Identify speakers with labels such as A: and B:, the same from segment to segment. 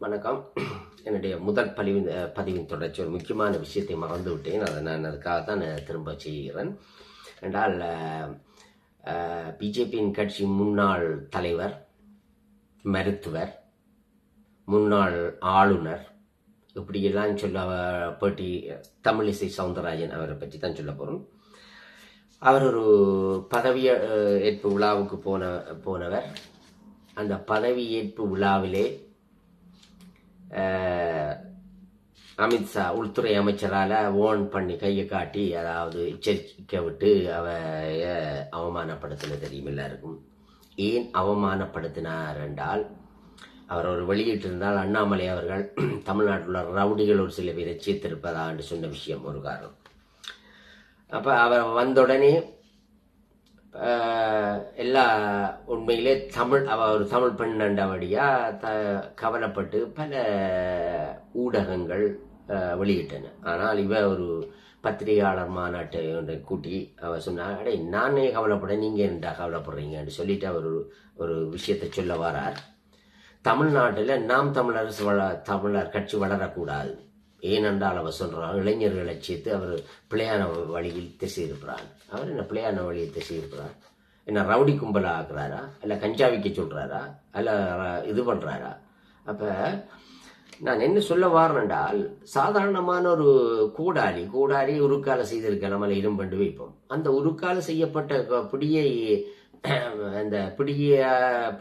A: வணக்கம். என்னுடைய முதல் பதிவின் தொடர்ச்சி ஒரு முக்கியமான விஷயத்தை மறந்து விட்டேன். அதை நான் அதுக்காகத்தான் திரும்ப செய்கிறேன். என்றால் பிஜேபியின் கட்சி முன்னாள் தலைவர், மருத்துவர், முன்னாள் ஆளுநர், இப்படியெல்லாம் போட்டி தமிழிசை சவுந்தரராஜன் அவரை பற்றி தான் சொல்ல போகிறோம். அவர் ஒரு பதவி ஏற்பு விழாவுக்கு போனவர். அந்த பதவி ஏற்பு விழாவிலே அமித்ஷா உள்துறை அமைச்சரால் ஓன் பண்ணி கையை காட்டி, அதாவது எச்சரிக்கை விட்டு அவமானப்படுத்தின தெரியும் எல்லாருக்கும். ஏன் அவமானப்படுத்தினார் என்றால், அவர் ஒரு வெளியிட்டிருந்தால் அண்ணாமலை அவர்கள் தமிழ்நாட்டில் உள்ள ரவுடிகள் ஒரு சில பேரை சேர்த்திருப்பதா என்று சொன்ன விஷயம் ஒரு காரணம். அப்போ அவர் வந்தவுடனே எல்லா உண்மையிலே ஒரு தமிழ் பெண்ணண்டபடியா கவலைப்பட்டு பல ஊடகங்கள் வெளியிட்டன. ஆனால் இவ ஒரு பத்திரிகையாளர் மாநாட்டை ஒன்றை கூட்டி அவர் சொன்னார், அடே நானே கவலைப்பட, நீங்க என்ன கவலைப்படுறீங்கன்னு சொல்லிட்டு அவர் ஒரு விஷயத்தை சொல்ல வரார். தமிழ்நாட்டில் நாம் தமிழர் கட்சி வளரக்கூடாது. ஏனென்றால் அவர் சொல்றார், இளைஞர்களை சேர்த்து அவர் பிள்ளையான வழியில் திசை இருக்கிறார். அவர் என்ன பிள்ளையான வழியை திசை இருக்கிறார்? என்ன ரவுடி கும்பலா ஆக்குறாரா, இல்ல கஞ்சாவிக்க சொல்றாரா, அல்ல இது பண்றாரா? அப்ப நான் என்ன சொல்ல வாரேன்னால், சாதாரணமான ஒரு கூடாரி உருக்கால செய்திருக்கலாம், அல்ல இரும்பண்டு வைப்போம். அந்த உருக்கால செய்யப்பட்ட பிடியை அந்த பிடிய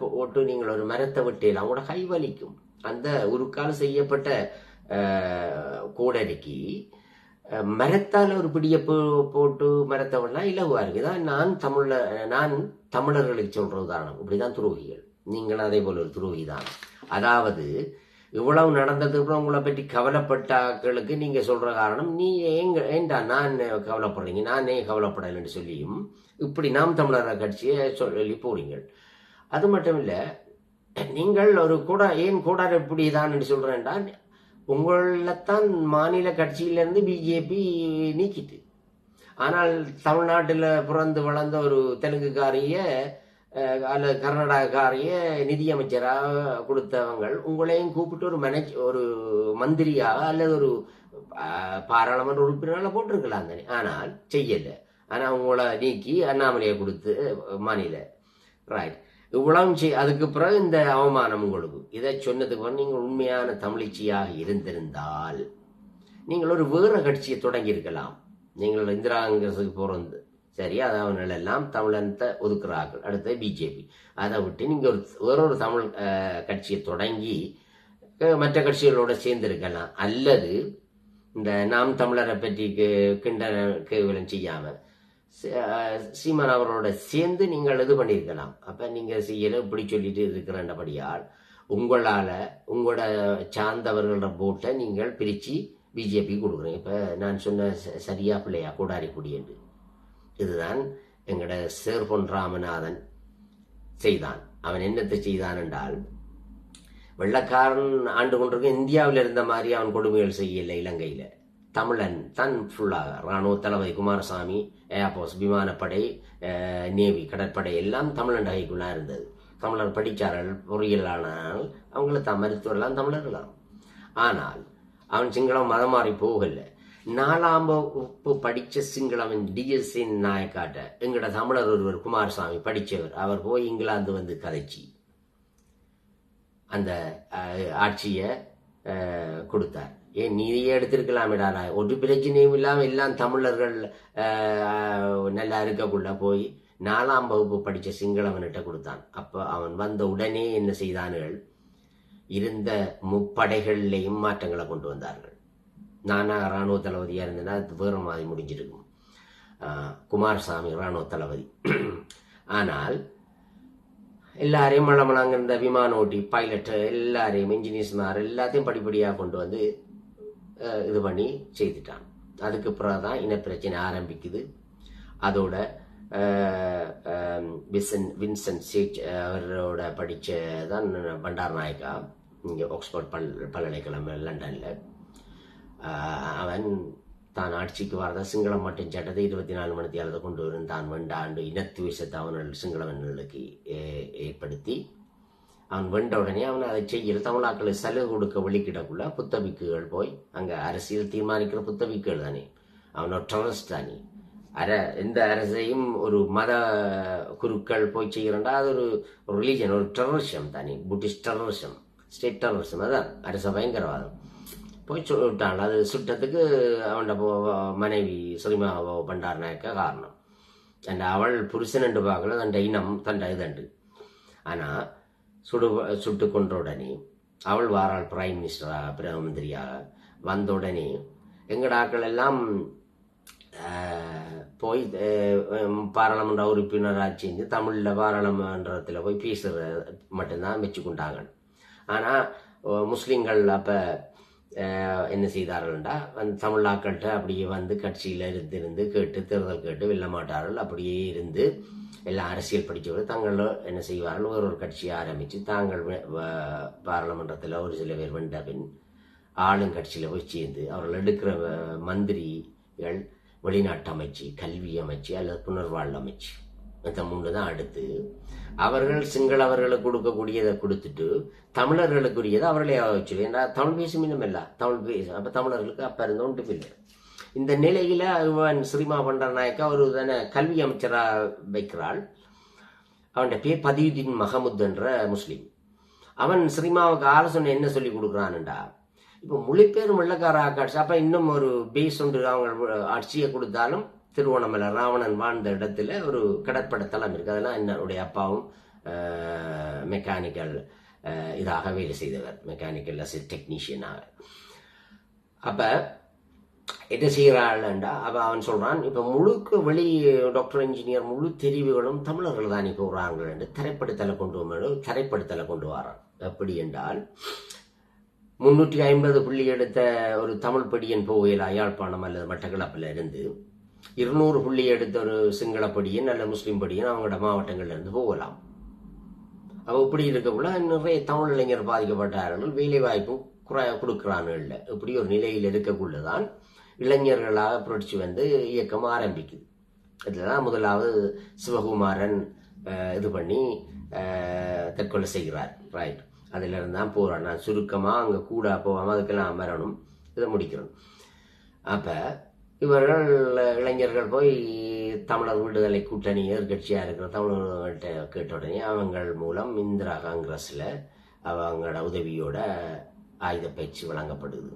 A: போட்டு நீங்கள் ஒரு மரத்தை விட்டேலாம் கூட கை வலிக்கும். அந்த உருக்கால செய்யப்பட்ட கோடரிக்கு மரத்தால் ஒரு பிடிய போட்டு மரத்தை விடலாம் இலகுவா இருக்குதான். நான் தமிழர்களுக்கு சொல்ற உதாரணம். இப்படிதான் துரோகிகள். நீங்கள் அதே போல ஒரு துரோகி தான். அதாவது இவ்வளவு நடந்ததுக்கு அப்புறம் உங்களை பற்றி கவலைப்பட்டாக்களுக்கு நீங்க சொல்ற காரணம், நீ ஏண்டா நான் கவலைப்படுறீங்க, நான் ஏன் கவலைப்படலைன்னு சொல்லியும் இப்படி நாம் தமிழர் கட்சியை சொல்லி போறீங்க. அது மட்டும் இல்ல, நீங்கள் ஒரு ஏன் கூடார இப்படிதான் சொல்றேன்டா, உங்களத்தான் மாநில கட்சியிலிருந்து பிஜேபி நீக்கிட்டு. ஆனால் தமிழ்நாட்டில் பிறந்து வளர்ந்த ஒரு தெலுங்குக்காரிய அல்லது கர்நாடகாரிய நிதியமைச்சராக கொடுத்தவங்க உங்களையும் கூப்பிட்டு ஒரு மந்திரியாக அல்லது ஒரு பாராளுமன்ற உறுப்பினராக போட்டிருக்கலாம் தானே. ஆனால் செய்யல. ஆனால் உங்களை நீக்கி அண்ணாமலையை கொடுத்து மாநில ரைட் இவ்வளவு அதுக்கு பிறகு இந்த அவமானம் உங்களுக்கு. இதை சொன்னதுக்கு நீங்கள் உண்மையான தமிழிச்சியாக இருந்திருந்தால் நீங்கள் ஒரு வேற கட்சியை தொடங்கி இருக்கலாம். நீங்கள் இந்திரா காங்கிரஸுக்கு போறது சரி, அவர்கள் எல்லாம் தமிழனத்தை ஒதுக்குறார்கள். அடுத்து பிஜேபி. அதை விட்டு நீங்க வேறொரு தமிழ் கட்சியை தொடங்கி மற்ற கட்சிகளோட சேர்ந்திருக்கலாம். அல்லது இந்த நாம் தமிழரை பற்றி கேவலம் செய்யாம சீமான் அவரோட சேர்ந்து நீங்கள் இது பண்ணியிருக்கலாம். அப்ப நீங்க செய்யல இப்படி சொல்லிட்டு இருக்கிறபடியால் உங்களோட சார்ந்தவர்களோட போட்டை நீங்கள் பிரிச்சு பிஜேபி கொடுக்குறீங்க. இப்ப நான் சொன்ன சரியா பிள்ளையா கூடாரி குடி என்று. இதுதான் எங்கட சேர் பொன் ராமநாதன் செய்தான். அவன் என்னத்தை செய்தான் என்றால், வெள்ளக்காரன் ஆண்டு கொண்டிருக்க இந்தியாவில் இருந்த மாதிரி அவன் கொடுமைகள் செய்யல. இலங்கையில தமிழன் தான் ஃபுல்லாக ராணுவ தளபதி குமாரசாமி, ஏர்போர்ஸ், விமானப்படை, நேவி, கடற்படை எல்லாம் தமிழன் கைக்குள்ளா இருந்தது. தமிழர் படிச்சார்கள், பொறியியலானால் அவங்கள மருத்துவரெல்லாம் தமிழர்களாம். ஆனால் அவன் சிங்களம் மதம் மாறி போகல. 4ஆம் வகுப்பு படிச்ச சிங்களவன் டிஎஸ்என் நாயக்காட்ட எங்கட தமிழர் ஒருவர் குமாரசாமி படிச்சவர், அவர் போய் இங்கிலாந்து வந்து கதைச்சி அந்த ஆட்சிய கொடுத்தார். ஏன் நீதியே எடுத்திருக்கலாமேடா, ஒரு பிரச்சனையும் இல்லாம எல்லாம் தமிழர்கள் நல்லா இருக்கக்குள்ள போய் 4ஆம் வகுப்பு படிச்ச சிங்களவன்கிட்ட கொடுத்தான். அப்ப அவன் வந்த உடனே என்ன செய்தார்கள், இருந்த முப்படைகள்லையும் மாற்றங்களை கொண்டு வந்தார்கள். நானா ராணுவ தளபதியா இருந்தேன்னா அது வேற மாதிரி முடிஞ்சிருக்கும். குமாரசாமி ராணுவ தளபதி. ஆனால் எல்லாரையும் மழமலாங்க இருந்த விமான ஓட்டி, பைலட், எல்லாரையும் இன்ஜினியர்ஸ்மார் எல்லாத்தையும் படிப்படியாக கொண்டு வந்து இது பண்ணி செய்துட்டான். அதுக்கு பிறகுதான் இனப்பிரச்சனை ஆரம்பிக்குது. அதோட வின்சென்ட் சேச் அவரோட படிச்சதான் பண்டார் நாயக்கா, இங்கே ஆக்ஸ்போர்ட் பல்கலைக்கழகம் லண்டன்ல. அவன் தான் ஆட்சிக்கு வரத சிங்களம் மட்டும் சட்டத்தை 24 மணி நேரத்தை கொண்டு வரும் தான் வேண்டாண்டு இனத்துவேஷத்தை அவர்கள் சிங்களவர்களுக்கு ஏற்படுத்தி அவன் வெண்ட உடனே அவன் அதை செய்யல. தமிழாக்களை சலுகை கொடுக்க வெளிக்கிடக்குள்ள புத்தபிக்குகள் போய் அங்கே அரசியல் தீர்மானிக்கிற புத்தபிக்குகள் தானே, அவனோட டெரரிஸ்ட் தானே. எந்த அரசையும் ஒரு மத குருக்கள் போய் செய்கிறண்டா அது ஒரு ரிலீஜன், ஒரு டெரரிசம் தானே, புட்டிஷ் டெரரிசம், ஸ்டேட் டெரரிசம், அதான் அரச பயங்கரவாதம். போய் விட்டான். அது சுட்டத்துக்கு அவன் மனைவி சிறிமா பண்டாரநாயக்க காரணம். அண்ட் அவள் புருஷன் என்று பார்க்கல, தண்ட இனம் தண்ட இதண்டு. ஆனால் சுட்டு கொன்ற உடனே அவள் வாராள் பிரைம் மினிஸ்டராக, பிரதம மந்திரியாக வந்த உடனே எங்கடாக்கள் எல்லாம் போய் பாராளுமன்ற உறுப்பினராக செஞ்சு தமிழில் பாராளுமன்றத்தில் போய் பேசுகிற மட்டும்தான் வச்சுக்கொண்டாங்க. ஆனால் முஸ்லீம்கள் அப்போ என்ன செய்தார்கள்டா, அந்த தமிழாக்கள்கிட்ட அப்படியே வந்து கட்சியில் இருந்து கேட்டு தேர்தல் கேட்டு வெல்ல மாட்டார்கள். அப்படியே இருந்து எல்லாம் அரசியல் படித்தவர்கள் தாங்கள் என்ன செய்வார்கள், ஒரு கட்சியை ஆரம்பித்து தாங்கள் பாராளுமன்றத்தில் ஒரு சில பேர் வென்ற பின் ஆளுங்கட்சியில் போய் சேர்ந்து அவர்கள் எடுக்கிற மந்திரிகள் வெளிநாட்டு அமைச்சு, கல்வி அமைச்சு அல்லது புனர்வாழ்வு அமைச்சு, இந்த 3 தான் அடுத்து அவர்கள் சிங்களவர்களுக்கு கொடுக்கக்கூடியதை கொடுத்துட்டு தமிழர்களுக்குரியதை அவர்களே வச்சு. ஏன்னா தமிழ் பேசும் இன்னும் இல்லை, தமிழ் பேசும். அப்போ தமிழர்களுக்கு அப்போ இருந்த ஒன்றும் இல்லை. இந்த நிலையில இவன் சிறிமா பண்டாரநாயக்கா ஒரு தானே கல்வி அமைச்சராக வைக்கிறாள். அவன் பேர் பதியுதீன் மஹமுத் என்ற முஸ்லீம். அவன் சிறிமாவுக்கு ஆலோசனை என்ன சொல்லி கொடுக்குறான்டா, இப்போ மொழிபெயர் வெள்ளக்கார ஆக்காட்சி. அப்போ இன்னும் ஒரு பேஸ் ஒன்று அவங்க ஆட்சியை கொடுத்தாலும் திருவோணமலை ராவணன் வாழ்ந்த இடத்துல ஒரு கடற்படை தளம் இருக்குது. அதெல்லாம் என்னுடைய அப்பாவும் மெக்கானிக்கல் இதாக வேலை செய்தவர், மெக்கானிக்கல் டெக்னீஷியனாக. அப்போ என்ன செய்கிறாள்டா, அப்போ அவன் சொல்கிறான், இப்போ முழுக்க வெளி டாக்டர் இன்ஜினியர் முழு தெரிவுகளும் தமிழர்கள் தானே போகிறார்கள் என்று திரைப்படத்தில் கொண்டு வரான். எப்படி என்றால் 350 புள்ளி எடுத்த ஒரு தமிழ் படியன் போகையில் யாழ்ப்பாணம் அல்லது மட்டக்களப்பில் இருந்து 200 புள்ளி எடுத்த ஒரு சிங்கள படியன் அல்ல முஸ்லீம் படியன் அவங்களோட மாவட்டங்கள்ல இருந்து போகலாம். அவ இப்படி இருக்கக்குள்ள நிறைய தமிழ் இளைஞர் பாதிக்கப்பட்டார்கள், வேலை வாய்ப்பும் கொடுக்குறான்னு இல்லை. இப்படி ஒரு நிலையில் இருக்கக்குள்ளதான் இளைஞர்களாக புரட்சி வந்து இயக்கம் ஆரம்பிக்குது. இதுலதான் முதலாவது சிவகுமாரன் இது பண்ணி தற்கொலை செய்கிறார். ரைட், அதுல இருந்தான் போறான். நான் சுருக்கமா அங்க கூட போகாம அதுக்கெல்லாம் மரணம் இதை முடிக்கிறோம். அப்ப இவர்கள் இளைஞர்கள் போய் தமிழர் விடுதலை கூட்டணி எதிர்கட்சியா இருக்கிற தமிழர்கள்ட்ட கேட்ட உடனே அவங்கள் மூலம் இந்திரா காங்கிரஸ்ல அவங்களோட உதவியோட ஆயுத பயிற்சி வழங்கப்படுது.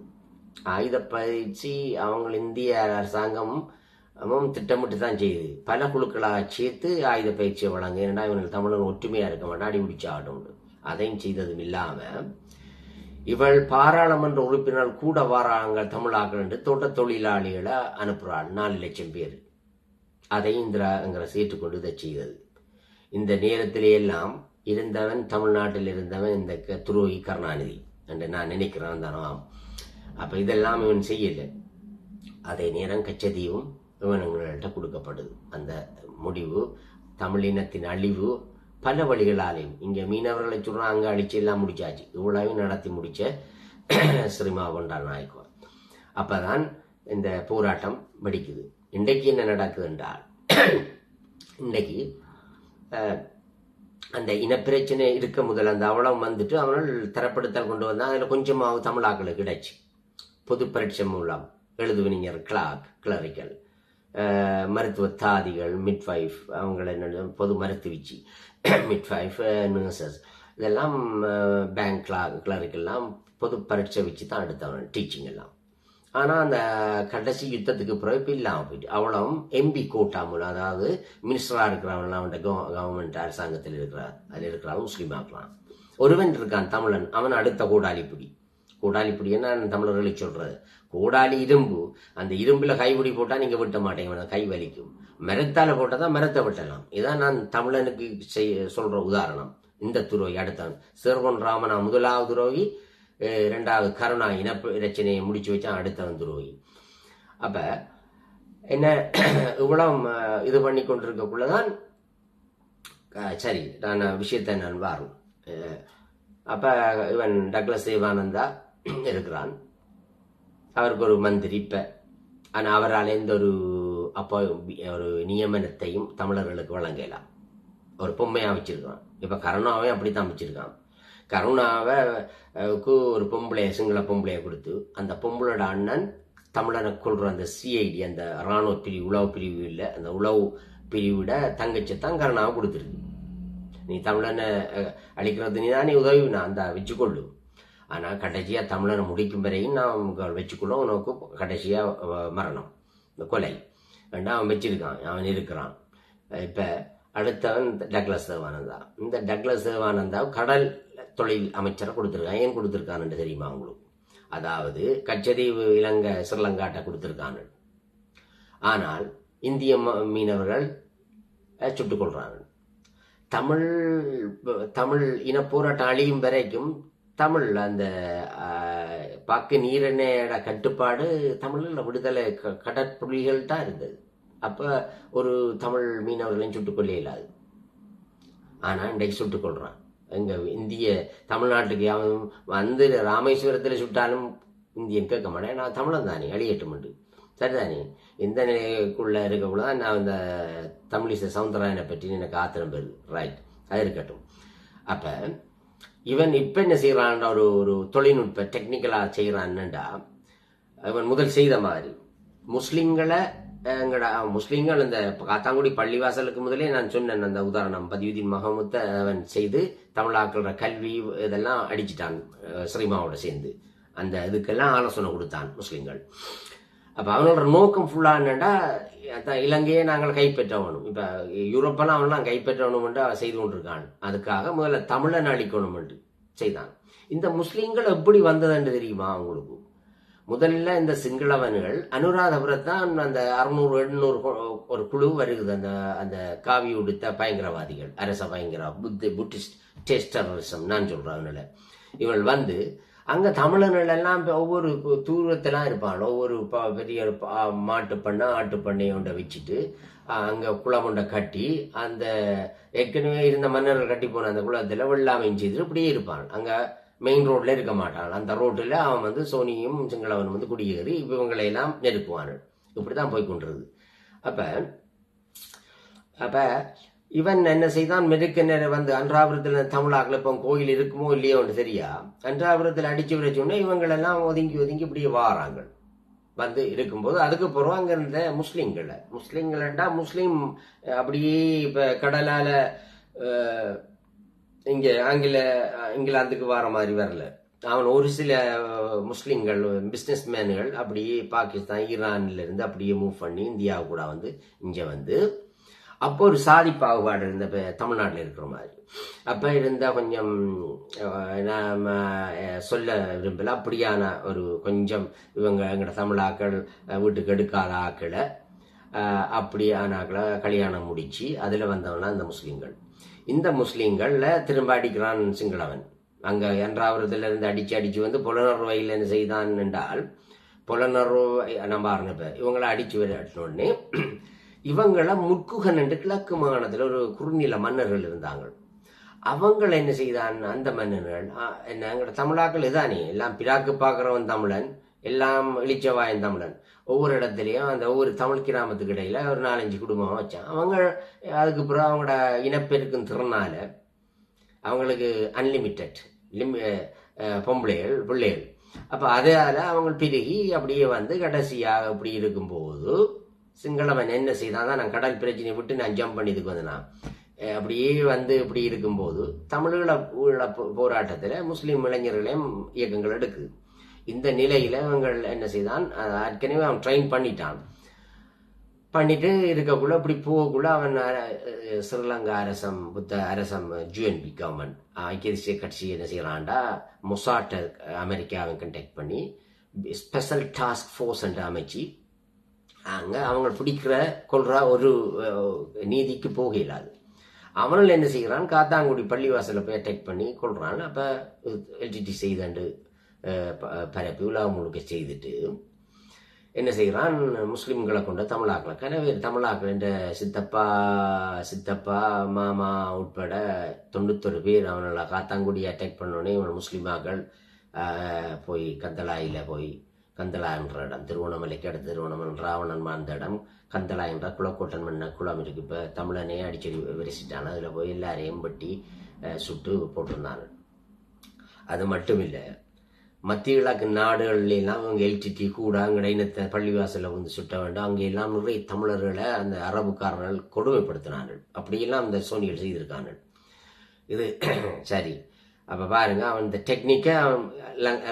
A: ஆயுத பயிற்சி அவங்க இந்திய அரசாங்கமும் திட்டமிட்டு தான் செய்யுது. பல குழுக்களாக சேர்த்து ஆயுத பயிற்சியை வழங்க. ஏன்னா இவங்க தமிழர் ஒற்றுமையா இருக்க மாட்டா, அடி பிடிச்ச ஆட்டம். அதையும் செய்ததும் இல்லாம இவள் பாராளுமன்ற உறுப்பினர் கூட வாராங்க தமிழாக்கள் என்று தோட்ட தொழிலாளிகளை அனுப்புறாள். 4 லட்சம் பேர். அதை இந்திராங்கிற ஏற்றுக்கொண்டு இதை செய்தது. இந்த நேரத்திலே எல்லாம் இருந்தவன் தமிழ்நாட்டில் இருந்தவன் இந்த துரோகி கருணாநிதி என்று நான் நினைக்கிறேன் தானோ. அப்ப இதெல்லாம் இவன் செய்யல. அதே நேரம் கச்சதீவும் இவன்கள்ட்ட கொடுக்கப்படுது. அந்த முடிவு தமிழினத்தின் அழிவு பல வழிகளாலையும். இங்க மீனவர்களை சொல்றான், அங்க அழிச்சு எல்லாம் முடிச்சாச்சு. இவ்வளவையும் நடத்தி முடிச்ச சிறிமா பண்டாரநாயக்கா. அப்பதான் இந்த போராட்டம் வெடிக்குது. இன்றைக்கு என்ன நடக்குது என்றால், இன்றைக்கு அந்த இனப்பிரச்சனை இருக்க முதல் அந்த அவலம் வந்துட்டு அவனால் தரப்படுத்தல் கொண்டு வந்தா அதுல கொஞ்சமாவது தமிழாக்களுக்கு கிடைச்சு. பொது பரீட்சை மூலம் எழுதுவினிஞர் கிளரிக்கல் மருத்துவ தாதிகள் மிட்வைஃப் அவங்கள என்ன பொது மருத்துவச்சி மிட்வைஃப் நர்சஸ் இதெல்லாம் பேங்க் கிளரிக்கெல்லாம் பொது பரீட்சை வச்சு தான் எடுத்தவன் டீச்சிங் எல்லாம். ஆனால் அந்த கடைசி யுத்தத்துக்கு பிறகு இப்போ இல்லாமல் போயிட்டு அவ்வளவும் எம்பி கோட்டா மூலம், அதாவது மினிஸ்டராக இருக்கிறவங்களாம் அவன் கவர்மெண்ட் அரசாங்கத்தில் இருக்கிறார், அதில் இருக்கிறான் முஸ்லீம் ஆக்கலாம். ஒருவன் இருக்கான் தமிழன், அவன் அடுத்த கோடாலிப்பிடி. கோடாலிப்பிடி என்ன தமிழர்களுக்கு சொல்றது, கோடாலி இரும்பு, அந்த இரும்புல கைப்பிடி போட்டால் நீங்கள் வெட்ட மாட்டேங்க, கை வலிக்கும். மரத்தால் போட்டால் தான் மரத்தை வெட்டலாம். இதான் நான் தமிழனுக்கு சொல்ற உதாரணம். இந்த துரோகி அடுத்தவன் சிறுவன் ராமனா முதலாவது துரோகி, 2வது கருணா இனப்பிரச்சனையை முடிச்சு வச்சான் அடுத்தவன் துரோகி. அப்ப என்ன இவ்வளவு இது பண்ணி கொண்டிருக்கக்குள்ளதான் சரி நான் விஷயத்தை நான் வரும். அப்ப இவன் டக்ளஸ் தேவானந்தா இருக்கிறான், அவருக்கு ஒரு மந்திரி. இப்ப ஆனா அவரால் எந்த ஒரு அப்போ ஒரு நியமனத்தையும் தமிழர்களுக்கு வழங்கலாம். ஒரு பொம்மையா வச்சிருக்கான். இப்ப கருணாவையும் அப்படித்தான் வச்சிருக்கான். கருணாவுக்கு ஒரு பொம்பளைய சிங்கள பொம்பளைய கொடுத்து அந்த பொம்பளோட அண்ணன் தமிழனை கொள்ற அந்த சிஐடி அந்த இராணுவ பிரிவு உளவு பிரிவு இல்லை அந்த உளவு பிரிவிட தங்கச்சித்தான் கருணாவை கொடுத்துருக்கு. நீ தமிழனை அழிக்கிறது நீ தான் நீ உதவி நான் அந்த வச்சுக்கொள்ளு, ஆனால் கடைசியாக தமிழனை முடிக்கும் வரையும் நான் வச்சுக்கொள்ள உனக்கு கடைசியாக மரணம் இந்த கொலை வேண்டாம். அவன் வச்சிருக்கான், அவன் இருக்கிறான். இப்போ அடுத்தவன் டக்ளஸ் தேவானந்தா. இந்த டக்ளஸ் தேவானந்தா கடல் தொழில் அமைச்சரை கொடுத்துருக்கான். ஏன் கொடுத்துருக்கான்னு தெரியுமா உங்களுக்கு? அதாவது கச்சதீவு இலங்கை ஸ்ரீலங்காட்ட கொடுத்துருக்காங்க. ஆனால் இந்திய மீனவர்கள் சுட்டுக் கொள்றாங்க. தமிழ் இன போராட்டம் அழியும் வரைக்கும் தமிழ் அந்த பாக்கு நீரிணையோட கட்டுப்பாடு தமிழில் விடுதலை கடற்புலிகள் தான் இருந்தது. அப்போ ஒரு தமிழ் மீனவர்களையும் சுட்டுக்கொள்ள இயலாது. ஆனால் இன்றைக்கு சுட்டுக் கொள்றான். எங்க இந்திய தமிழ்நாட்டுக்கு அவன் வந்து ராமேஸ்வரத்தில் சுட்டாலும் இந்தியன் கேட்க மாட்டேன், நான் தமிழன் தானே அழியட்டுமெண்டு. சரிதானே? இந்த நிலைக்குள்ள இருக்கக்கூடாது. நான் இந்த தமிழிசை சவுந்தரராயனை பற்றி எனக்கு ஆத்திரம் பெறுது. ரைட், அது இருக்கட்டும். அப்போ இவன் இப்போ என்ன செய்யறான்டா, ஒரு தொழில்நுட்ப டெக்னிக்கலாக செய்கிறான்னுடா, இவன் முதல் செய்த மாதிரி முஸ்லிம்களை முஸ்லிம்கள் இந்த காத்தாங்குடி பள்ளிவாசலுக்கு முதலே நான் சொன்னேன் அந்த உதாரணம். பதியுதீன் மஹமுத்தை அவன் செய்து தமிழாக்களோட கல்வி இதெல்லாம் அடிச்சிட்டான் ஸ்ரீமாவோட சேர்ந்து. அந்த இதுக்கெல்லாம் ஆலோசனை கொடுத்தான் முஸ்லிம்கள். அப்போ அவனோட நோக்கம் ஃபுல்லானடா இலங்கையை நாங்கள் கைப்பற்றணும், இப்போ யூரோப்பெல்லாம் அவன்லாம் கைப்பற்றணும்னு அவன் செய்து கொண்டிருக்கான். அதுக்காக முதல்ல தமிழன் அழிக்கணும்னு செய்தான். இந்த முஸ்லிம்கள் எப்படி வந்ததுன்னு தெரியுமா அவங்களுக்கு? முதல்ல இந்த சிங்களவன்கள் அனுராதபுரத்தான் அந்த 600-700 ஒரு குழு வருகுது. அந்த காவி உடுத்த பயங்கரவாதிகள், அரச புத்திஸ்ட் டெரரிசம் நான் சொல்றேன். இவள் வந்து அங்க தமிழர்கள் எல்லாம் ஒவ்வொரு தூரத்தெல்லாம் இருப்பாங்க. ஒவ்வொரு பெரிய மாட்டு பண்ணை ஆட்டு பண்ணையை ஒன்றை வச்சுட்டு அங்க குளம் ஒன்றை கட்டி அந்த ஏற்கனவே இருந்த மன்னர்கள் கட்டி போன அந்த குளத்துல வெள்ளாமை செய்து இப்படியே இருப்பான். அங்க மெயின் ரோட்ல இருக்க மாட்டான். அந்த ரோட்டில் அவன் வந்து சோனியும் சிங்களவனும் வந்து குடியேறி இவங்களையெல்லாம் நெருக்குவான். இப்படிதான் போய்கொண்டிருது. அப்ப இவன் என்ன செய்தான், மெருக்க வந்து அன்றாபுரத்தில் தமிழாக்கள் இப்போ கோயில் இருக்குமோ இல்லையோ ஒன்று சரியா, அன்றாபுரத்தில் அடிச்சு விடச்சோன்னே இவங்களெல்லாம் ஒதுங்கி இப்படியே வாராங்க. வந்து இருக்கும்போது அதுக்கு பிறகு அங்கே இருந்த முஸ்லீம்களா முஸ்லீம் அப்படியே இப்போ கடலால் இங்கே இங்கிலாந்துக்கு வர மாதிரி வரல. அவன் ஒரு சில முஸ்லீம்கள் பிஸ்னஸ் மேன்கள் அப்படியே பாகிஸ்தான் ஈரான்ல இருந்து அப்படியே மூவ் பண்ணி இந்தியாவை கூட வந்து இங்கே வந்து அப்போ ஒரு சாதி பாகுபாடு இருந்த தமிழ்நாட்டில் இருக்கிற மாதிரி அப்போ இருந்தால் கொஞ்சம் சொல்ல விரும்பல. அப்படியான ஒரு கொஞ்சம் எங்களோட தமிழாக்கள் வீட்டுக்கு எடுக்காத ஆக்களை அப்படியான ஆக்களை கல்யாணம் முடிச்சு அதில் வந்தவனா இந்த முஸ்லீம்கள். இந்த முஸ்லீம்கள்ல திரும்ப அடிக்கிறான் சிங்களவன். அங்க என்றாவதுல இருந்து அடிச்சு வந்து புலனர்வையில் என்ன செய்தான் என்றால், புலனர்வை நம்ம ஆரம்பிப்ப இவங்களை அடிச்சு விடனோடனே இவங்களை முட்குகன் என்று கிழக்கு மாகாணத்தில் ஒரு குறுநில மன்னர்கள் இருந்தாங்க. அவங்களை என்ன செய்தான் அந்த மன்னர்கள், என்ன எங்களோட தமிழாக்கள் இதானே எல்லாம் பிராக்கு பார்க்குறவன் தமிழன், எல்லாம் இளிச்சவாயன் தமிழன். ஒவ்வொரு இடத்துலையும் அந்த ஒவ்வொரு தமிழ் கிராமத்துக்கு இடையில ஒரு 4-5 குடும்பம் வச்சான். அவங்க அதுக்கு பிறகு அவங்களோட இனப்பெருக்கும் திறனால அவங்களுக்கு அன்லிமிட்டட் பிள்ளைகள். அப்போ அதால் அவங்க பிறகி அப்படியே வந்து கடைசியாக இப்படி இருக்கும்போது சிங்களவன் என்ன செய்தான், நான் கடல் பிரச்சனையை விட்டு நான் ஜம்ப் பண்ணிதுக்கு வந்தேன்னா அப்படியே வந்து இப்படி இருக்கும்போது தமிழீழ போராட்டத்தில் முஸ்லீம் இளைஞர்களையும் இயக்கங்கள் எடுக்குது. இந்த நிலையில இவங்கள் என்ன செய்தான், ஏற்கனவே அவன் ட்ரெயின் பண்ணிட்டு இருக்கக்குள்ள இப்படி போகக்குள்ள அவன் ஸ்ரீலங்கா அரசம் ஜூஎன்பி கவர்மெண்ட் ஐக்கிய தேசிய கட்சி என்ன செய்யறான்டா, மொசாட்டை அமெரிக்காவை கண்டெக்ட் பண்ணி ஸ்பெஷல் டாஸ்க் ஃபோர்ஸ் என்று அமைச்சு அங்க அவங்க பிடிக்கிற கொள்ற ஒரு நீதிக்கு போக இயலாது. அவனால் என்ன செய்கிறான், காத்தாங்குடி பள்ளிவாசலை போய் அட்டாக் பண்ணி கொள்றான். அப்ப எல்டிடி செய்தாண்டு பரப்பி உலகம் முழுக்க செய்துட்டு என்ன செய்கிறான், முஸ்லிம்களை கொண்ட தமிழாக்களை கனவே தமிழாக்கள் என்ற சித்தப்பா மாமா உட்பட 91 பேர் அவனை காத்தாங்குடி அட்டாக் பண்ணோடனே இவன் முஸ்லிமாக்கள் போய் கந்தலா என்ற இடம், திருவண்ணாமலைக்கு அடுத்து திருவண்ணாமலை ராவணன் மாந்த இடம் கந்தலா என்ற குளக்கோட்டன் மண்ண குளம் இருக்கு. இப்போ தமிழனையே அடிச்சடி விரிச்சிட்டான். அதில் போய் எல்லாரையும் பட்டி சுட்டு போட்டிருந்தாங்க. அது மட்டும் இல்லை, மத்திய கிழக்கு நாடுகள்லாம் அவங்க எல்டிடி கூட அங்கே இனத்தை பள்ளிவாசலில் வந்து சுட்ட வேண்டும், அங்கே எல்லாம் நிறைய தமிழர்களை அந்த அரபுக்காரர்கள் கொடுமைப்படுத்தினார்கள். அப்படியெல்லாம் அந்த சோனிகள் செய்திருக்காங்க. இது சரி. அப்போ பாருங்க, அவன் இந்த டெக்னிக்கை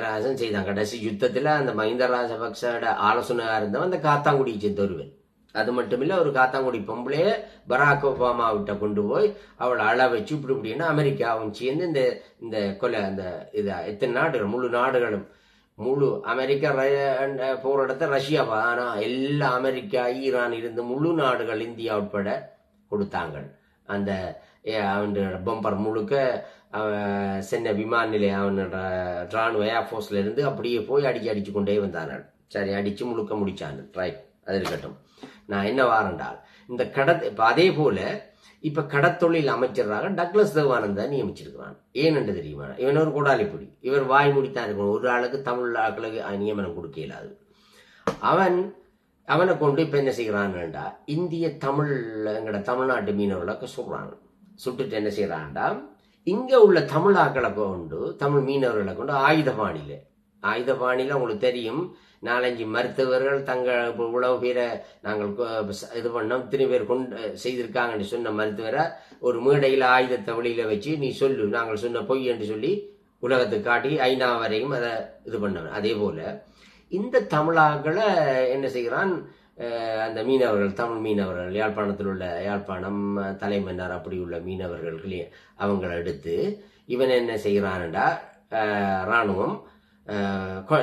A: ராஜன் செய்தான். கடைசி யுத்தத்தில் அந்த மஹிந்த ராஜபக்சோட ஆலோசனையாக இருந்தவன் அந்த காத்தாங்குடியை சேர்ந்த ஒருவன். அது மட்டும் இல்லை, ஒரு காத்தாங்குடி பொம்பளையே பராக் ஒபாமாவிட்ட கொண்டு போய் அவளை அழ வச்சு இப்படி இப்படின்னு அமெரிக்காவும் சேர்ந்து இந்த இந்த கொலை அந்த இது எத்தனை நாடுகள், முழு நாடுகளும், முழு அமெரிக்கா போகிற இடத்த ரஷ்யாவா, ஆனால் எல்லா அமெரிக்கா ஈரான் இருந்து முழு நாடுகள் இந்தியா உட்பட கொடுத்தாங்க. அந்த அவனோட பம்பர் முழுக்க சென்னை விமான நிலையம் அவனோட ராணுவ ஏர்ஃபோர்ஸ்ல இருந்து அப்படியே போய் அடிச்சு கொண்டே வந்தார்கள். சரி, அடிச்சு முழுக்க முடிச்சான். ரைட், அது இருக்கட்டும். நான் என்ன வாரண்டால் இந்த இப்போ அதே போல இப்ப கடத்தொழில் அமைச்சராக டக்ளஸ் தேவானந்தா நியமிச்சிருக்கிறான். ஏனென்று தெரியுமா? இவன் ஒரு கோடாலிப்பொடி, இவர் வாய் முடித்தான் இருக்கணும். ஒரு ஆளுக்கு தமிழ் ஆட்களுக்கு நியமனம் கொடுக்க இயலாது. அவனை கொண்டு இப்ப என்ன செய்யறான்டா, இந்திய எங்கட தமிழ்நாட்டு மீனவர்களை சொல்றாங்க. சுட்டுட்டு என்ன செய்யறான்டா, இங்க உள்ள தமிழ் ஆக்களை கொண்டு, தமிழ் மீனவர்களை கொண்டு ஆயுதபாணியில உங்களுக்கு தெரியும், 4-5 மருத்துவர்கள் தங்கள் உழவு பேரை நாங்கள் இது பண்ணோம், இத்தனை பேர் கொண்டு செய்திருக்காங்கன்னு சொன்ன மருத்துவரை ஒரு மேடையில் ஆயுதத்தை வெளியில வச்சு நீ சொல்லு, நாங்கள் சொன்ன பொய் என்று சொல்லி உலகத்துக்கு காட்டி 5 வரையும் அதை இது பண்ணவன். அதே போல இந்த தமிழாக்களை என்ன செய்கிறான், அந்த மீனவர்கள், தமிழ் மீனவர்கள், யாழ்ப்பாணத்தில் உள்ள யாழ்ப்பாணம் தலைமன்னார் அப்படி உள்ள மீனவர்கள் அவங்களை எடுத்து இவன் என்ன செய்கிறான்டா, இராணுவம்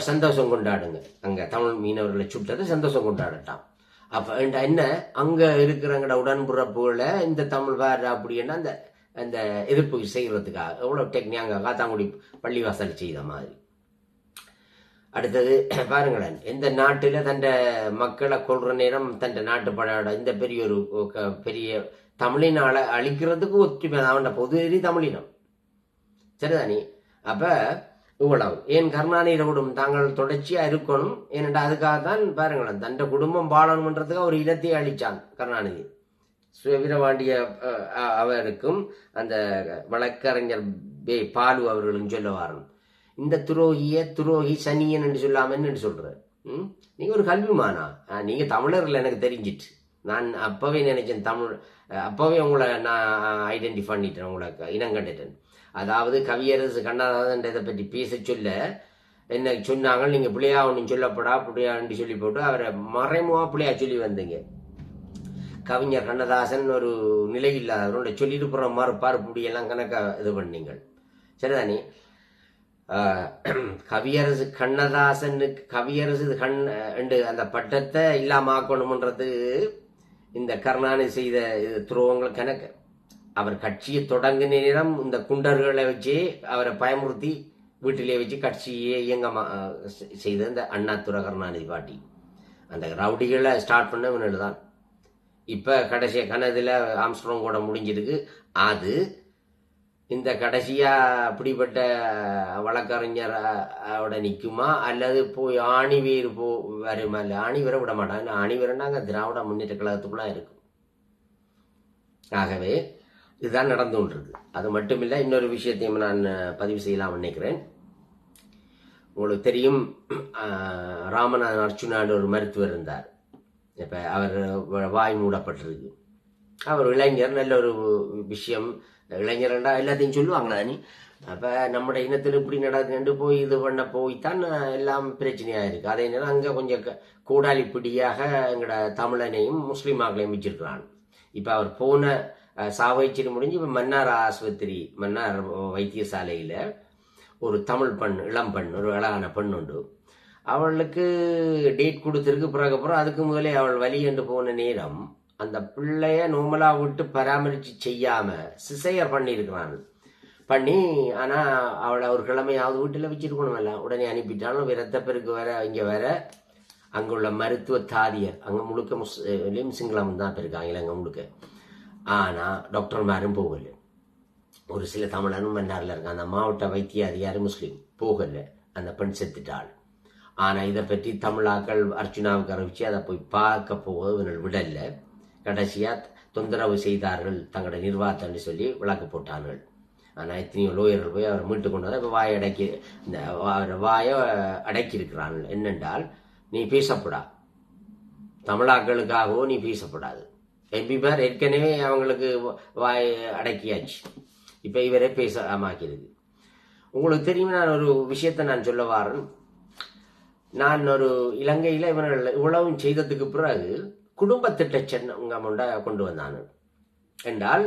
A: சந்தோஷம் கொண்டாடுங்க, அங்க தமிழ் மீனவர்களை சுட்டதை சந்தோஷம் கொண்டாடட்டான். அப்ப என்ன அங்க இருக்கிறவங்கட உடன்புறப்புகளை இந்த தமிழ் வேற அப்படின்னா அந்த அந்த எதிர்ப்பு செய்யறதுக்காக எவ்வளவு டெக்னிக் அங்க காத்தாங்குடி பள்ளிவாசல் செய்த மாதிரி. அடுத்தது பாருங்களேன், எந்த நாட்டுல தண்ட மக்களை கொள்ற நேரம் தண்ட நாட்டு படாட இந்த பெரிய தமிழினால அழிக்கிறதுக்கு ஒற்றுமை, அவன் பொது எரி தமிழினம் சரிதானே. அப்ப இவ்வளவு ஏன் கருணாநிதியோடும் தாங்கள் தொடர்ச்சியா இருக்கணும், ஏனென்றா அதுக்காகத்தான் பாருங்களேன், தண்ட குடும்பம் வாழணும்ன்றதுக்கு ஒரு இனத்தை அழிச்சான் கருணாநிதி. வீரபாண்டிய அவருக்கும் அந்த வழக்கறிஞர் பாலு அவர்களும் சொல்லுவாரன், இந்த துரோகி சனியன் என்று சொல்லாம என்று சொல்ற. நீங்க ஒரு கல்விமானா, நீங்க தமிழர்கள் எனக்கு தெரிஞ்சிட்டு, நான் அப்பவே நினைச்சேன் தமிழ், அப்பவே உங்களை நான் ஐடென்டிஃபை பண்ணிட்டேன், உங்களுக்கு இனம் கண்டுட்டேன். அதாவது கவியரசு கண்ணதாசன் இதை பற்றி பேச சொல்ல என்ன சொன்னாங்க, நீங்க பிள்ளையா ஒன்றும் சொல்லப்படா பிள்ளையான்னு சொல்லி போட்டு அவரை மறைமுகா பிள்ளையா சொல்லி வந்தீங்க. கவிஞர் கண்ணதாசன் ஒரு நிலை இல்லாதவரோட சொல்லிட்டு போற மறுப்பார் இப்படியெல்லாம் கணக்கா இது பண்ணீங்க சரிதானே. கவியரசு கண்ணதாசனுக்கு கவியரசு அந்த பட்டத்தை இல்லாம ஆக்கணும்ன்றது இந்த கருணாநிதி செய்த துரோகங்கள் கணக்கு. அவர் கட்சியை தொடங்கு நேரம் இந்த குண்டர்களை வச்சு அவரை பயமுறுத்தி வீட்டிலே வச்சு கட்சியே இயங்க செய்த இந்த அண்ணாதுரை கருணாநிதி பாட்டி, அந்த ரவுடிகளை ஸ்டார்ட் பண்ண இவனு தான். இப்ப கடைசியா கனதுல ஆம்ஸ்ட்ராங் கூட முடிஞ்சிருக்கு. அது இந்த கடைசியா அப்படிப்பட்ட வழக்கறிஞரோட நிக்குமா அல்லது போய் ஆணிவேர் வருமா? இல்ல ஆணிவரை விட மாட்டாங்க. ஆணிவரனாங்க திராவிட முன்னேற்ற கழகத்துக்குள்ள இருக்கும். ஆகவே இதுதான் நடந்து கொண்டிருக்கு. அது மட்டுமில்லை, இன்னொரு விஷயத்தையும் நான் பதிவு செய்யலாம் நினைக்கிறேன். உங்களுக்கு தெரியும், ராமநாதன் அர்ச்சுனாடு ஒரு மருத்துவர் இருந்தார். இப்ப அவர் வாய் மூடப்பட்டிருக்கு. அவர் இளைஞர், நல்ல ஒரு விஷயம், இளைஞர்டா எல்லாத்தையும் சொல்லுவாங்களா நீ. அப்ப நம்முடைய இனத்தில் இப்படி நடந்து போய் இது பண்ண போய்தான் எல்லாம் பிரச்சனையா இருக்கு. அதே நேரம் அங்க கொஞ்சம் கூடாலி பிடியாக எங்கட தமிழனையும் முஸ்லீமாக்களையும் வச்சிருக்கிறான். இப்ப அவர் போன சாவைச்சேரி முடிஞ்சு இப்ப மன்னார் ஆஸ்பத்திரி, மன்னார் வைத்தியசாலையில ஒரு தமிழ் பெண், இளம் பெண், ஒரு அழகான பெண் உண்டு. அவளுக்கு டேட் கொடுத்திருக்கு. பிறகு அதுக்கு முதலே அவள் வலி என்று போன நேரம் அந்த பிள்ளைய நோமலா விட்டு பராமரிச்சு செய்யாம சிசையர் பண்ணியிருக்கிறான். பண்ணி ஆனா அவளை ஒரு கிழமையாவது வீட்டுல வச்சிருக்கணும்ல, உடனே அனுப்பிட்டாலும் ரத்த பெருக்கு வேற இங்க வேற அங்குள்ள மருத்துவ தாதியர், அங்க முழுக்க முஸ்லீம் சிங்களம் தான் இருக்காங்க அங்க முழுக்க. ஆனா டாக்டர் மாரும் போகல. ஒரு சில தமிழனும் மன்னார்ல இருக்காங்க. அந்த மாவட்ட வைத்திய அதிகாரி முஸ்லீம் போகல. அந்த பெண் செத்துட்டாள். ஆனா இதை பற்றி தமிழாக்கள் அர்ச்சுனாவுக்கு அறிவிச்சு அதை போய் பார்க்க போக விடல. கடைசியா தொந்தரவு செய்தார்கள் தங்களோட நிர்வாகத்தை சொல்லி விளக்கு போட்டார்கள். ஆனால் எத்தனையோ லோயர்கள் போய் அவரை மீட்டு கொண்டு வந்தால் இப்போ வாயை அடக்கி இந்த வாயை அடக்கியிருக்கிறான். என்னென்றால் நீ பேசப்படா, தமிழாக்களுக்காகவோ நீ பேசப்படாது. எம்பிமார் ஏற்கனவே அவங்களுக்கு வாய் அடக்கியாச்சு, இப்போ இவரே பேச ஆமாக்கிறது. உங்களுக்கு தெரியும், நான் ஒரு விஷயத்தை நான் சொல்ல வாரேன். நான் ஒரு இலங்கையில் இவர்கள் இவ்வளவும் செய்ததுக்கு பிறகு குடும்ப திட்ட சென்னங்கமுண்ட கொண்டு வந்தானு என்றால்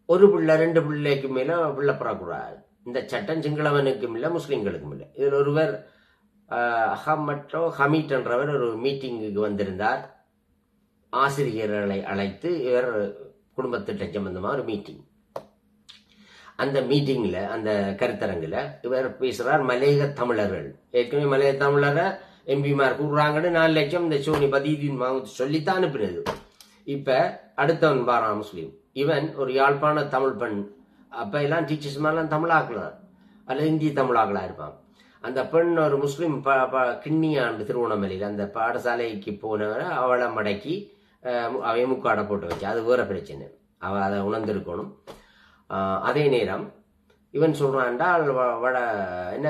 A: ஒரு பிள்ளை 2 பிள்ளைக்கு மேல பிள்ளை பெறக்கூடாது. இந்த சட்டம் சிங்களவனுக்கும் இல்லை முஸ்லிம்களுக்கும் இல்லை. இதில் ஒருவர் ஹமீட் என்றவர் ஒரு மீட்டிங்குக்கு வந்திருந்தார். ஆசிரியர்களை அழைத்து இவர் குடும்பத்திட்ட சம்பந்தமாக ஒரு மீட்டிங். அந்த மீட்டிங்ல அந்த கருத்தரங்குல இவர் பேசுறார். மலையக தமிழர்கள் ஏற்கனவே மலையக தமிழரை எம்பிமார் கூடுறாங்கன்னு 4 லட்சம் இந்த சோனி பதிதீன் மாவுத்து சொல்லித்தான் அனுப்பினது. இப்ப அடுத்தவன் பாரா முஸ்லீம், இவன் ஒரு யாழ்ப்பாண தமிழ் பெண். அப்ப எல்லாம் டீச்சர்ஸ் மேலாம் தமிழாக்கலாம் அல்லது இந்திய தமிழாக்களா இருப்பான். அந்த பெண் ஒரு முஸ்லீம் கிண்ணியாண்டு திருவண்ணாமலையில் அந்த பாடசாலைக்கு போனவரை அவளை மடக்கி அவை முக்காடை போட்டு வச்சு, அது வேற பிரச்சனை, அவ அதை உணர்ந்திருக்கணும். அதே நேரம் இவன் சொல்றான்டா என்ன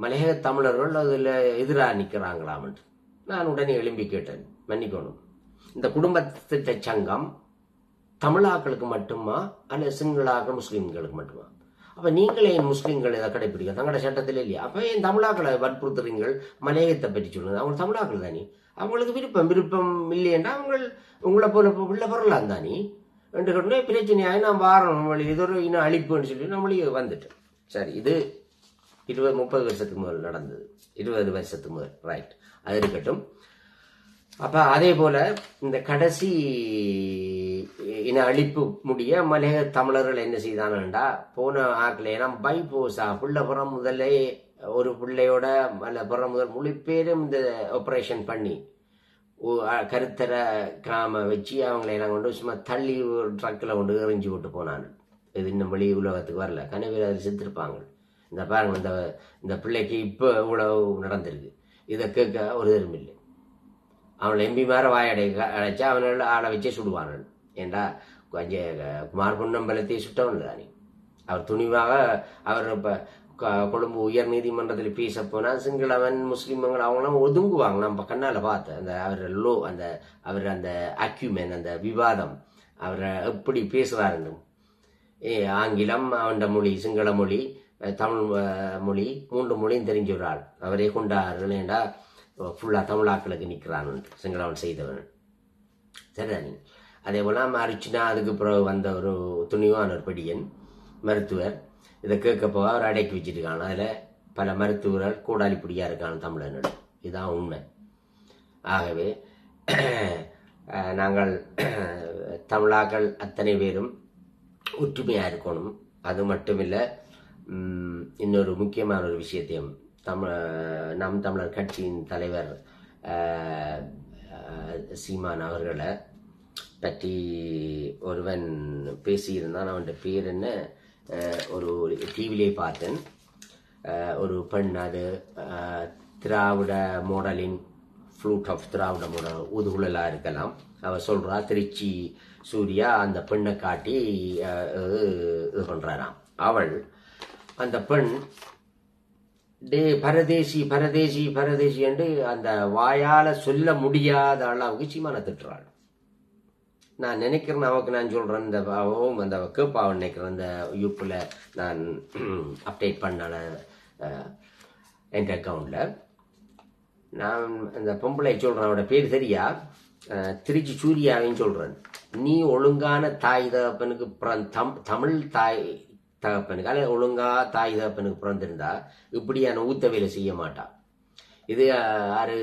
A: மலையக தமிழர்கள் அதில் எதிராக நிற்கிறாங்களாம்ட்டு. நான் உடனே எழும்பி கேட்டேன், மன்னிக்கணும், இந்த குடும்பத்திட்ட சங்கம் தமிழாக்களுக்கு மட்டுமா அல்ல சிங்களாக்கள் முஸ்லீம்களுக்கு மட்டுமா? அப்ப நீங்களே முஸ்லீம்கள் இதை கடைபிடிக்க தங்களோட சட்டத்தில் இல்லையா? அப்ப என் தமிழாக்களை வற்புறுத்துறீங்கள், மலையகத்தை பற்றி சொல்லுங்க. அவங்க தமிழாக்கள் தானே, அவங்களுக்கு விருப்பம் இல்லையென்றா அவங்க உங்களை போல உள்ள வரலாம் தானே என்று சொன்ன பிரச்சனையாக நான் வாரம் வழி இது ஒரு இன்னும் அழிப்புன்னு சொல்லி நம்மளே வந்துட்டேன். சரி, இது 20-30 வருஷத்துக்கு முதல் நடந்தது, 20 வருஷத்துக்கு முதல், ரைட், அது இருக்கட்டும். அப்ப அதே போல இந்த கடைசி இன அழிப்பு முடிய மலையக தமிழர்கள் என்ன செய்தானண்டா, போன ஆக்கில் ஏன்னா பைபோசா பிள்ளைப்புறம் முதலே ஒரு பிள்ளையோட பிறம் முதல் முழு பேரும் இந்த ஆப்ரேஷன் பண்ணி கருத்தர கிராம வச்சு அவங்களை எல்லாம் கொண்டு சும்மா தள்ளி ஒரு ட்ரக்கில் கொண்டு எறிஞ்சு விட்டு போனான். இது இன்னும் வெளி உலகத்துக்கு வரல, கனவில் அதில் செத்துருப்பாங்க. இந்த பாருங்க, இந்த பிள்ளைக்கு இப்போ இவ்வளவு நடந்திருக்கு. இதை கேட்க ஒரு இல்லை. அவனை எம்பி மேற அடைச்சா அவனை ஆளை வச்சே சுடுவானன். ஏண்டா குமார் பொன்னம்பலத்தை சுட்டவன் தானே. அவர் துணிவாக அவர் இப்போ கொழும்பு உயர் நீதிமன்றத்தில் பேச போனால் சிங்களவன் முஸ்லீம்கள் அவங்களாம் ஒதுங்குவாங்க. நம்ம கண்ணால் பார்த்தேன் அந்த அவர் அந்த அக்யூமென், அந்த விவாதம், அவரை எப்படி பேசுகிறாருன்னு. ஆங்கிலம் அவன் மொழி, சிங்கள மொழி, தமிழ் மொழி, 3 மொழியும் தெரிஞ்ச ஒரு ஆள் அவரே கொண்டார்கள். ஏண்டா ஃபுல்லாக தமிழாக்களுக்கு நிற்கிறான் சிங்களவன் செய்தவன். சரிதானே? அதே போல் அரிச்சினா அதுக்கு பிறகு வந்த ஒரு துணிவான ஒரு படியன் மருத்துவர் இதை கேட்க போக அவர் அடக்கி வச்சுருக்காங்க. அதில் பல மருத்துவர்கள் கூடாலிப்படியாக இருக்காங்க தமிழர்கள். இதுதான் உண்மை. ஆகவே நாங்கள் தமிழாக்கள் அத்தனை பேரும் ஒற்றுமையாக இருக்கணும். அது மட்டும் இல்லை, இன்னொரு முக்கியமான ஒரு விஷயத்தையும் நம் தமிழர் கட்சியின் தலைவர் சீமான் அவர்களை பற்றி ஒருவன் பேசியிருந்தான். அவன் பேர் என்ன, ஒரு டிவிலே பார்த்தேன். ஒரு பெண், அது திராவிட மாடலின் ஃப்ளூட் ஆஃப் திராவிட மாடல் ஊதுகுழலாக இருக்கலாம். அவள் சொல்கிறா, திருச்சி சூர்யா அந்த பெண்ணை காட்டி இது பண்ணுறாராம். அவள் அந்த பெண் பரதேசி பரதேசி பரதேசி என்று அந்த வாயால் சொல்ல முடியாத அளவுக்கு சீமான திட்டுறாள். நான் நினைக்கிறேன், அவக்கு நான் சொல்கிறேன், இந்த அந்த கேப்பாவை நினைக்கிறேன், இந்த யூப்பில் நான் அப்டேட் பண்ண என் அக்கௌண்ட்டில் நான் அந்த பொம்பளை சொல்கிறேன், அவனோட பேர் சரியா, திருச்சி சூர்யாவையும் சொல்கிறேன். நீ ஒழுங்கான தாய் தகப்பனுக்கு தமிழ் தாய் தகப்பனுக்கு அல்ல ஒழுங்கா தாய் தகப்பனுக்கு பிறந்திருந்தா இப்படியான ஊத்த வேலை செய்ய மாட்டான். இது யாரு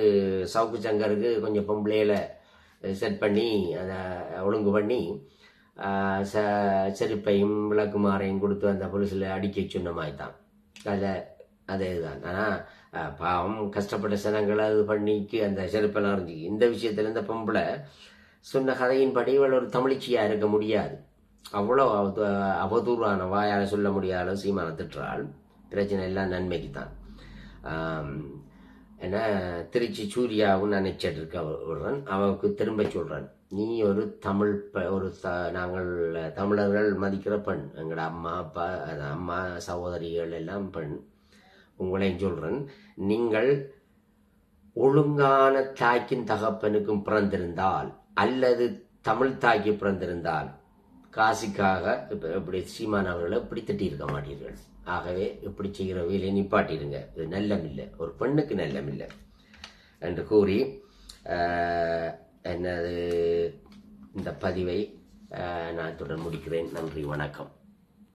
A: சவுக்கு சங்கருக்கு கொஞ்சம் பொம்பளையில செட் பண்ணி அதை ஒழுங்கு பண்ணி செருப்பையும் விளக்குமாறையும் கொடுத்து அந்த போலீஸில் அடிக்க சொன்ன மாதிரி தான். அதே தான். ஆனால் பாவம் கஷ்டப்பட்ட சனங்களை அது பண்ணிக்கு அந்த செருப்பெல்லாம் அறிஞ்சி இந்த விஷயத்துல இந்த பொம்பளை சொன்ன கதையின்படி இவள் ஒரு தமிழ்ச்சியாக இருக்க முடியாது. அவ்வளோ அவதூறான வாயால் சொல்ல முடியாத சீமான திட்டுறாள். பிரச்சனை எல்லாம் நன்மைக்கு தான். ஏன்னா திருச்சி சூர்யாவும் நான் நினைச்சிட்டு இருக்க விடுறேன், அவனுக்கு திரும்ப சொல்கிறேன், நீ ஒரு தமிழ் நாங்கள் தமிழர்கள் மதிக்கிற பெண், எங்களோட அம்மா அப்பா அம்மா சகோதரிகள் எல்லாம் பெண். உங்களையும் சொல்றேன், நீங்கள் ஒழுங்கான தாய்க்கும் தகப்பனுக்கும் பிறந்திருந்தால் அல்லது தமிழ் தாய்க்கு பிறந்திருந்தால் காசிக்காக இப்போ இப்படி சீமான் அவர்களை இப்படி திட்டியிருக்க மாட்டீர்கள். ஆகவே இப்படி செய்கிற வேலையை நிப்பாட்டிடுங்க. இது நல்லமில்லை, ஒரு பெண்ணுக்கு நல்லமில்லை என்று கூறி என்னது இந்த பதிவை நான் தொடர்ந்து முடிக்கிறேன். நன்றி, வணக்கம்.